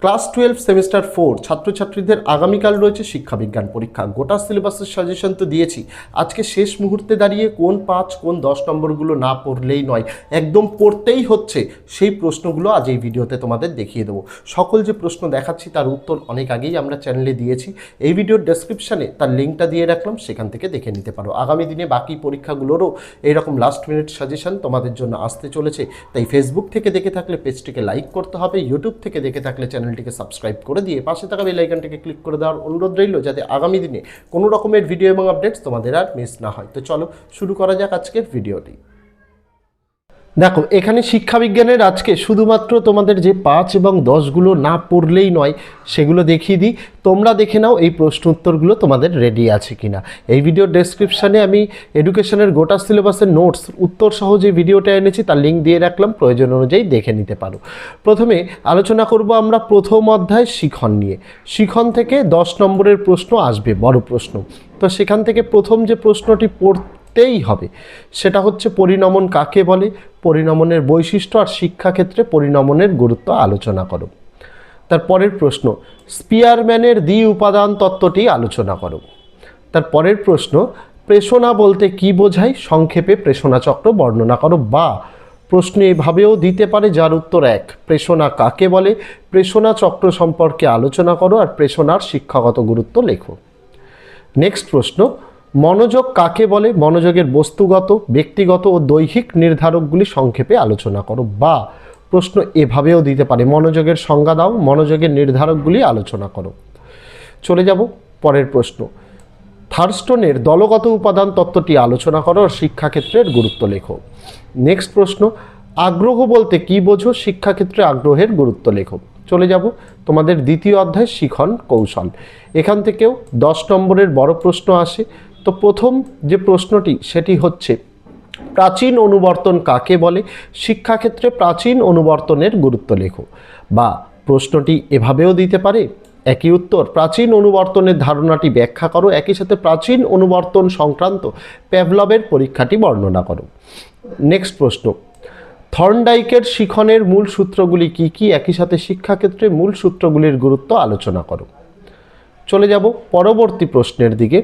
Class 12 semester 4 ছাত্রছাত্রীদের আগামীকাল রয়েছে শিক্ষাবিজ্ঞান পরীক্ষা। গোটা সিলেবাসের সাজেশন তো দিয়েছি, আজকে শেষ মুহূর্তে দাঁড়িয়ে কোন 5 কোন 10 নম্বরগুলো না পড়লেই নয়, একদম পড়তেই হচ্ছে, সেই প্রশ্নগুলো আজ এই ভিডিওতে তোমাদের দেখিয়ে দেবো। সকল যে প্রশ্ন দেখাচ্ছি তার উত্তর অনেক আগেই আমরা চ্যানেলে দিয়েছি, এই ভিডিওর ডেসক্রিপশানে তার লিঙ্কটা দিয়ে রাখলাম, সেখান থেকে দেখে নিতে পারো। আগামী দিনে বাকি পরীক্ষাগুলোরও এইরকম লাস্ট মিনিট সাজেশন তোমাদের জন্য আসতে চলেছে, তাই ফেসবুক থেকে দেখে থাকলে পেজটিকে লাইক করতে হবে, ইউটিউব থেকে দেখে থাকলে চ্যানেলটিকে সাবস্ক্রাইব করে দিয়ে পাশে থাকা বেল আইকনটিকে ক্লিক করে দেওয়ার অনুরোধ রইল, যাতে আগামী দিনে কোনো রকমের ভিডিও এবং আপডেটস তোমাদের আর মিস না হয়। তো চলো শুরু করা যাক আজকের ভিডিওটি। দেখো, এখানে শিক্ষাবিজ্ঞানের আজকে শুধুমাত্র তোমাদের যে 5 এবং 10গুলো না পড়লেই নয় সেগুলো দেখিয়ে দিই, তোমরা দেখে নাও এই প্রশ্ন উত্তরগুলো তোমাদের রেডি আছে কিনা। এই ভিডিওর ডেসক্রিপশানে আমি এডুকেশনের গোটা সিলেবাসের নোটস উত্তর সহ যে ভিডিওটা এনেছি তার লিঙ্ক দিয়ে রাখলাম, প্রয়োজন অনুযায়ী দেখে নিতে পারো। প্রথমে আলোচনা করব আমরা প্রথম অধ্যায় শিখন নিয়ে। শিখন থেকে 10 নম্বরের প্রশ্ন আসবে, বড় প্রশ্ন। তো সেখান থেকে প্রথম যে প্রশ্নটি পড়তেই হবে সেটা হচ্ছে পরিণমন কাকে বলে, পরিণমনের বৈশিষ্ট্য আর শিক্ষাক্ষেত্রে পরিণমনের গুরুত্ব আলোচনা করো। তার পরের প্রশ্ন স্পিয়ারম্যানের দ্বি উপাদান তত্ত্বটি আলোচনা করো। তার পরের প্রশ্ন প্রেষণা বলতে কি বোঝায়, সংক্ষেপে প্রেষণা চক্র বর্ণনা করো। বা প্রশ্ন এভাবেও দিতে পারে যার উত্তর 1, প্রেষণা কাকে বলে, প্রেষণা চক্র সম্পর্কে আলোচনা করো আর প্রেষণার শিক্ষাগত গুরুত্ব লেখো। নেক্সট প্রশ্ন মনোযোগ কাকে বলে, মনোযোগের বস্তুগত, ব্যক্তিগত ও দৈহিক নির্ধারকগুলি সংক্ষেপে আলোচনা করো। বা প্রশ্ন এভাবেও দিতে পারে মনোযোগের সংজ্ঞা দাও, মনোযোগের নির্ধারকগুলি আলোচনা করো। চলে যাব পরের প্রশ্ন থার্স্টনের দলগত উপাদান তত্ত্বটি আলোচনা করো আর শিক্ষাক্ষেত্রের গুরুত্ব লেখো। নেক্সট প্রশ্ন আগ্রহ বলতে কি বোঝো, শিক্ষাক্ষেত্রে আগ্রহের গুরুত্ব লেখো। চলে যাব তোমাদের দ্বিতীয় অধ্যায় শিখন কৌশল। এখান থেকেও 10 নম্বরের বড় প্রশ্ন আসে। তো প্রথম যে প্রশ্নটি সেটি হচ্ছে প্রাচীন অনুবর্তন কাকে বলে, শিক্ষাক্ষেত্রে প্রাচীন অনুবর্তনের গুরুত্ব লেখো। বা প্রশ্নটি এভাবেও দিতে পারে একই উত্তর প্রাচীন অনুবর্তনের ধারণাটি ব্যাখ্যা করো, একই সাথে প্রাচীন অনুবর্তন সংক্রান্ত প্যাভলভের পরীক্ষাটি বর্ণনা করো। নেক্সট প্রশ্ন থর্নডাইকের শিখনের মূল সূত্রগুলি কি কি, একই সাথে শিক্ষাক্ষেত্রে মূল সূত্রগুলির গুরুত্ব আলোচনা করো। চলে যাব পরবর্তী প্রশ্নের দিকে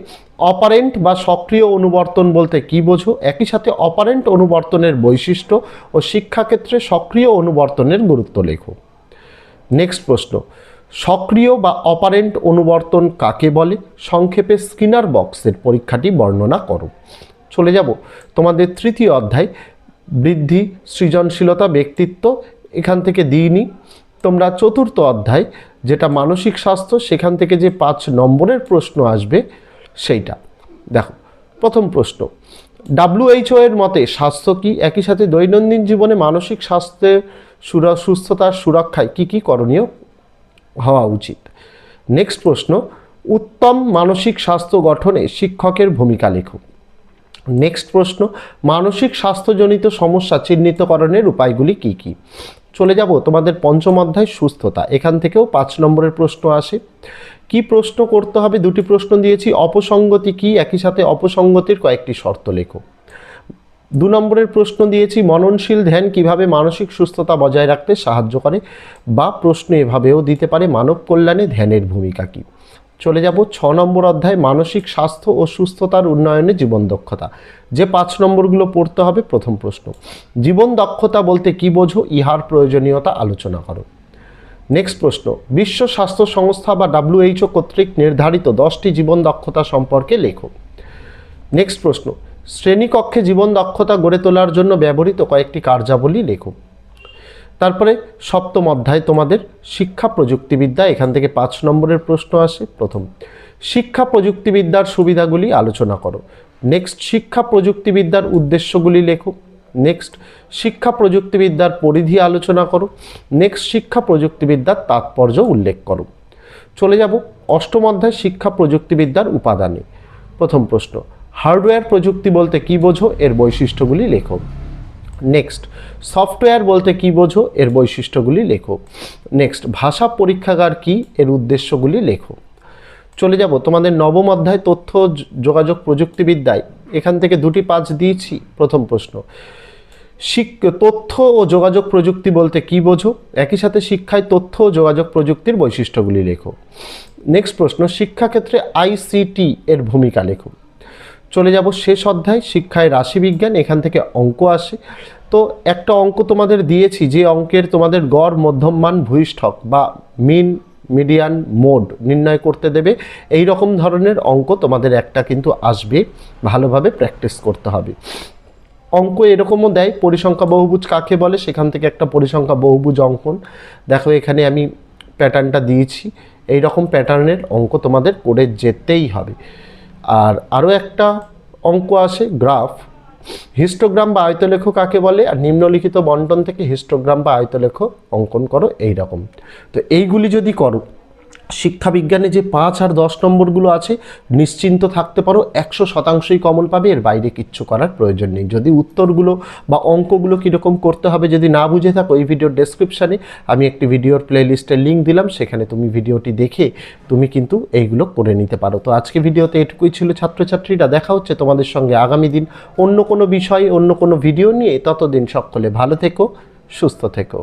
অপারেন্ট বা সক্রিয় অনুবর্তন বলতে কি বোঝো, একই সাথে অপারেন্ট অনুবর্তনের বৈশিষ্ট্য ও শিক্ষাক্ষেত্রে সক্রিয় অনুবর্তনের গুরুত্ব লেখো। নেক্সট প্রশ্ন সক্রিয় বা অপারেন্ট অনুবর্তন কাকে বলে, সংক্ষেপে স্কিনার বক্সের পরীক্ষাটি বর্ণনা করো। চলে যাব তোমাদের তৃতীয় অধ্যায় বৃদ্ধি, সৃজনশীলতা, ব্যক্তিত্ব, এখান থেকে দিইনি। তোমরা চতুর্থ অধ্যায় যেটা মানসিক স্বাস্থ্য, সেখান থেকে যে 5 নম্বরের প্রশ্ন আসবে সেইটা দেখো। প্রথম প্রশ্ন WHO এর মতে স্বাস্থ্য কি, একই সাথে দৈনন্দিন জীবনে মানসিক স্বাস্থ্যের সুস্থতার সুরক্ষায় কি কি করণীয় হওয়া উচিত। নেক্সট প্রশ্ন উত্তম মানসিক স্বাস্থ্য গঠনে শিক্ষকের ভূমিকা লেখো। নেক্সট প্রশ্ন মানসিক স্বাস্থ্যজনিত সমস্যা চিহ্নিতকরণের উপায়গুলি কি কি। চলে যাব তোমাদের পঞ্চম অধ্যায় সুস্থতা। এখান থেকেও 5 নম্বরের প্রশ্ন আসে। কি প্রশ্ন করতে হবে, 2টি প্রশ্ন দিয়েছি। অপসঙ্গতি কি, একই সাথে অপসঙ্গতির কয়েকটি শর্ত লেখো। 2 নম্বরের প্রশ্ন দিয়েছি মননশীল ধ্যান কিভাবে মানসিক সুস্থতা বজায় রাখতে সাহায্য করে। বা প্রশ্ন এভাবেও দিতে পারে মানব কল্যাণে ধ্যানের ভূমিকা কী। চলে যাব 6 নম্বর অধ্যায় মানসিক স্বাস্থ্য ও সুস্থতার উন্নয়নে জীবন দক্ষতা। যে 5 নম্বরগুলো পড়তে হবে। প্রথম প্রশ্ন জীবন দক্ষতা বলতে কি বোঝো, ইহার প্রয়োজনীয়তা আলোচনা করো। নেক্সট প্রশ্ন বিশ্ব স্বাস্থ্য সংস্থা বা WHO কর্তৃক নির্ধারিত 10টি জীবন দক্ষতা সম্পর্কে লেখো। নেক্সট প্রশ্ন শ্রেণীকক্ষে জীবন দক্ষতা গড়ে তোলার জন্য ব্যবহৃত কয়েকটি কার্যাবলী লেখো। তারপরে সপ্তম অধ্যায় তোমাদের শিক্ষা প্রযুক্তিবিদ্যা। এখান থেকে 5 নম্বরের প্রশ্ন আসে। প্রথম শিক্ষা প্রযুক্তিবিদ্যার সুবিধাগুলি আলোচনা করো। নেক্সট শিক্ষা প্রযুক্তিবিদ্যার উদ্দেশ্যগুলি লেখো। নেক্সট শিক্ষা প্রযুক্তিবিদ্যার পরিধি আলোচনা করো। নেক্সট শিক্ষা প্রযুক্তিবিদ্যার তাৎপর্য উল্লেখ করো। চলে যাব অষ্টম অধ্যায় শিক্ষা প্রযুক্তিবিদ্যার উপাদানে। প্রথম প্রশ্ন হার্ডওয়্যার প্রযুক্তি বলতে কি বোঝো, এর বৈশিষ্ট্যগুলি লেখো। নেক্সট সফটওয়্যার বলতে কি বোঝো, এর বৈশিষ্ট্যগুলি লেখো। নেক্সট ভাষা পরীক্ষাগার কি, এর উদ্দেশ্যগুলি লেখো। চলে যাব তোমাদের নবম অধ্যায় তথ্য যোগাযোগ প্রযুক্তিবিদ্যায়। এখান থেকে 2টি 5 দিয়েছি। প্রথম প্রশ্ন তথ্য ও যোগাযোগ প্রযুক্তি বলতে কি বোঝো? একই সাথে শিক্ষায় তথ্য ও যোগাযোগ প্রযুক্তির বৈশিষ্ট্যগুলি লেখো। নেক্সট প্রশ্ন, শিক্ষাক্ষেত্রে আইসিটি এর ভূমিকা লেখো। চলে যাব শেষ অধ্যায়, শিক্ষায় রাশিবিজ্ঞান। এখান থেকে অঙ্ক আসে। তো একটা অঙ্ক তোমাদের দিয়েছি, যে অঙ্কের তোমাদের গড়, মধ্যমমান, ভূইষ্ঠক বা মিন, মিডিয়ান, মোড নির্ণয় করতে দেবে। এই রকম ধরনের অঙ্ক তোমাদের একটা কিন্তু আসবে, ভালোভাবে প্র্যাকটিস করতে হবে। অঙ্ক এরকমও দেয়, পরিসংখ্যা বহুভুজ কাকে বলে, সেখান থেকে একটা পরিসংখ্যা বহুভুজ অঙ্কন। দেখো এখানে আমি প্যাটার্নটা দিয়েছি, এই রকম প্যাটার্নের অঙ্ক তোমাদের করে যেতেই হবে। আর আরও একটা অঙ্ক আসে গ্রাফ, হিস্টোগ্রাম বা আয়তলেখ কাকে বলে, আর নিম্নলিখিত বন্টন থেকে হিস্টোগ্রাম বা আয়তলেখ অঙ্কন করো, এই রকম। তো এইগুলি যদি করো, শিক্ষাবিজ্ঞানে যে 5 আর 10 নম্বরগুলো আছে, নিশ্চিন্ত থাকতে পারো 100%ই কমন পাবে, এর বাইরে কিচ্ছু করার প্রয়োজন নেই। যদি উত্তরগুলো বা অঙ্কগুলো কীরকম করতে হবে যদি না বুঝে থাকো, এই ভিডিওর ডেসক্রিপশানে আমি একটি ভিডিওর প্লেলিস্টের লিঙ্ক দিলাম, সেখানে তুমি ভিডিওটি দেখে তুমি কিন্তু এইগুলো করে নিতে পারো। তো আজকে ভিডিওতে এটুকুই ছিল ছাত্রছাত্রীরা, দেখা হচ্ছে তোমাদের সঙ্গে আগামী দিন অন্য কোনো বিষয়, অন্য কোনো ভিডিও নিয়ে। ততদিন সকলে ভালো থেকো, সুস্থ থেকো।